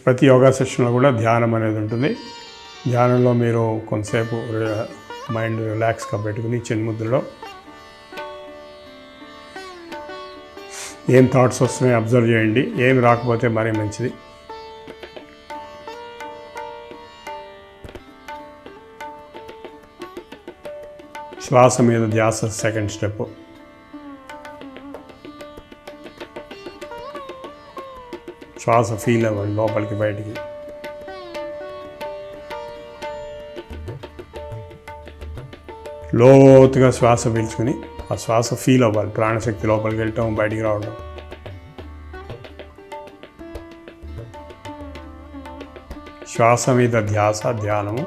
ప్రతి యోగా సెషన్లో కూడా ధ్యానం అనేది ఉంటుంది. ధ్యానంలో మీరు కొంతసేపు మైండ్ రిలాక్స్గా పెట్టుకుని చిన్ముద్రలో ఏం థాట్స్ వస్తున్నాయో అబ్జర్వ్ చేయండి. ఏం రాకపోతే మరీ మంచిది. శ్వాస మీద ధ్యాస సెకండ్ స్టెప్. శ్వాస ఫీల్ అవ్వండి లోపలికి బయటికి. లోతుగా శ్వాస పీల్చుకుని ఆ శ్వాస ఫీల్ అవ్వాలి. ప్రాణశక్తి లోపలికి వెళ్ళటం, బయటికి రావడం. శ్వాస మీద ధ్యాస, ధ్యానము.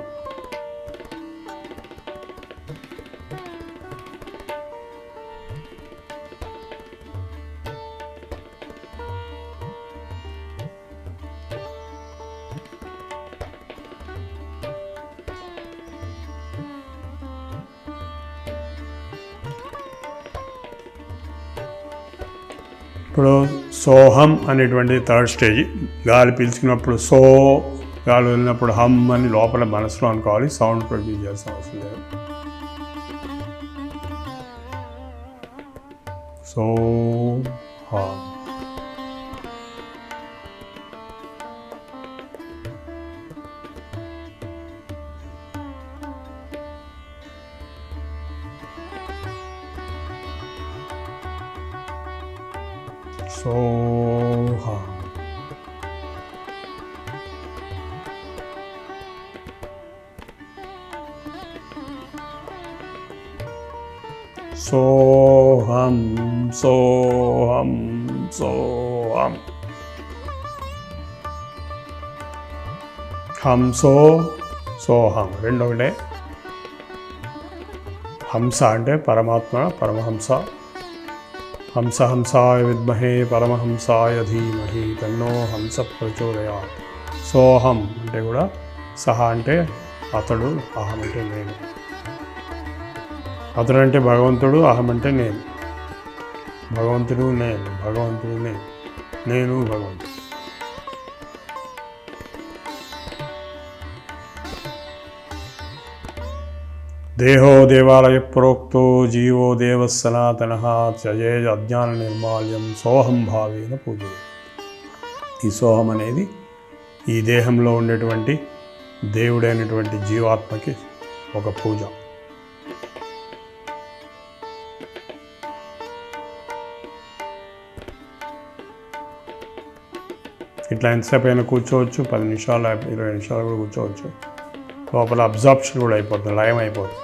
ఇప్పుడు సోహం అనేటువంటి థర్డ్ స్టేజ్. గాలి పీల్చుకున్నప్పుడు సో, గాలి వెళ్ళినప్పుడు హమ్ అని లోపల మనసులో అనుకోవాలి. సౌండ్ ప్రొడ్యూస్ చేస్తాం అవసరం లేదు. సో హమ్. सोहम. सोहम सोहम सोहम. हम सोहम రెండు ఒకటే. హంస అంటే పరమాత్మ, పరమహంస. హంస హంసాయ విద్మహే పరమహంసాయ ధీమహి తన్నో హంస ప్రచోదయాత్. సోహం అంటే కూడా సహ అంటే అతడు, అహం అంటే నేను. అతడు అంటే భగవంతుడు, అహం అంటే నేను. భగవంతుడు నేను, భగవంతుడు నేను, నేను భగవంతుడు. దేహో దేవాలయ ప్రోక్తో జీవో దేవ సనాతన త్యజే అజ్ఞాన నిర్మాల్యం సోహం భావేన పూజ. ఈ సోహం అనేది ఈ దేహంలో ఉండేటువంటి దేవుడైనటువంటి జీవాత్మకి ఒక పూజ. ఇట్లా ఎంతసేపు అయినా కూర్చోవచ్చు. 10 నిమిషాలు 20 నిమిషాలు కూడా కూర్చోవచ్చు. లోపల అబ్జార్ప్షన్ కూడా అయిపోతుంది, లయం అయిపోతుంది.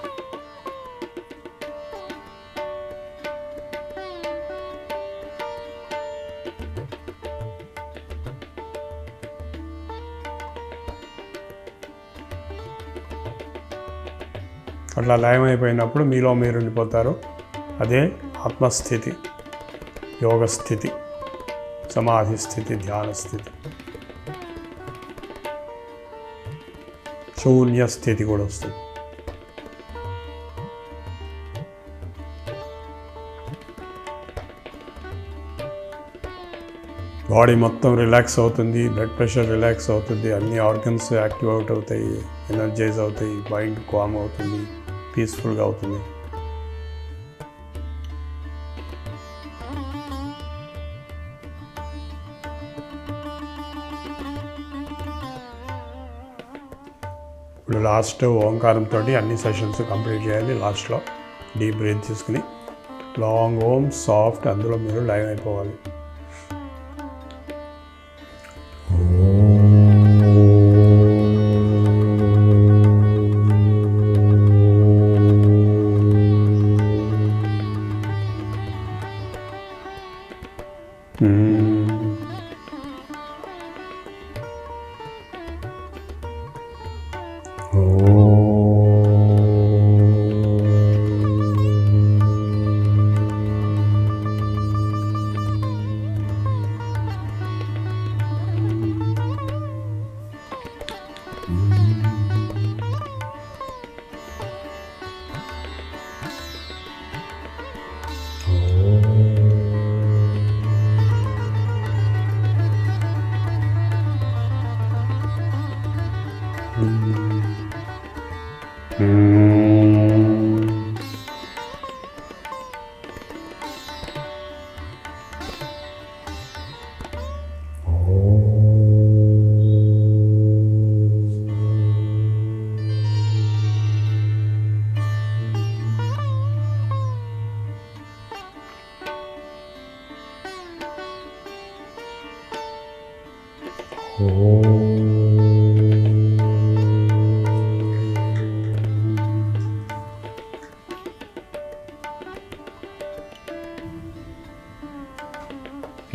అట్లా లయం అయిపోయినప్పుడు మీలో మీరు ఉండిపోతారు. అదే ఆత్మస్థితి, యోగ స్థితి, సమాధి స్థితి, ధ్యాన స్థితి. శూన్య స్థితి కూడా వస్తుంది. బాడీ మొత్తం రిలాక్స్ అవుతుంది, బ్లడ్ ప్రెషర్ రిలాక్స్ అవుతుంది, అన్ని ఆర్గన్స్ యాక్టివ్ అవుట్ అవుతాయి, ఎనర్జైజ్ అవుతాయి, మైండ్ కామ్ అవుతుంది, పీస్ఫుల్గా అవుతుంది. ఇప్పుడు లాస్ట్ ఓంకారంతో అన్ని సెషన్స్ కంప్లీట్ చేయాలి. లాస్ట్లో డీప్ బ్రీత్ తీసుకుని లాంగ్ ఓం సాఫ్ట్, అందులో మీరు లైవ్ అయిపోవాలి.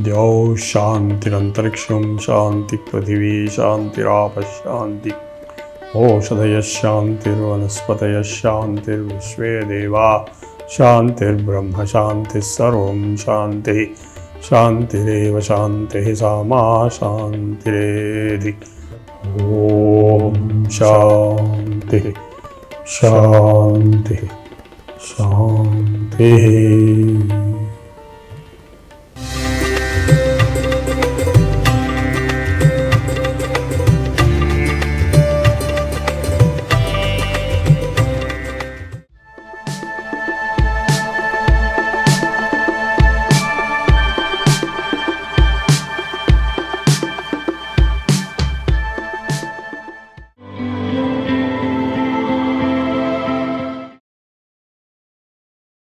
द्यौ शान्तिरन्तरिक्षं शान्ति पृथिवी शान्तिराप शान्ति ओषधयः शान्तिर्वनस्पतयः शान्तिर्विश्वे देवा शान्तिर्ब्रह्म शान्तिः सर्वं शान्तिः शान्तिरेव शान्तिः सामा शान्तिरेधि ॐ शान्तिः शान्तिः शान्तिः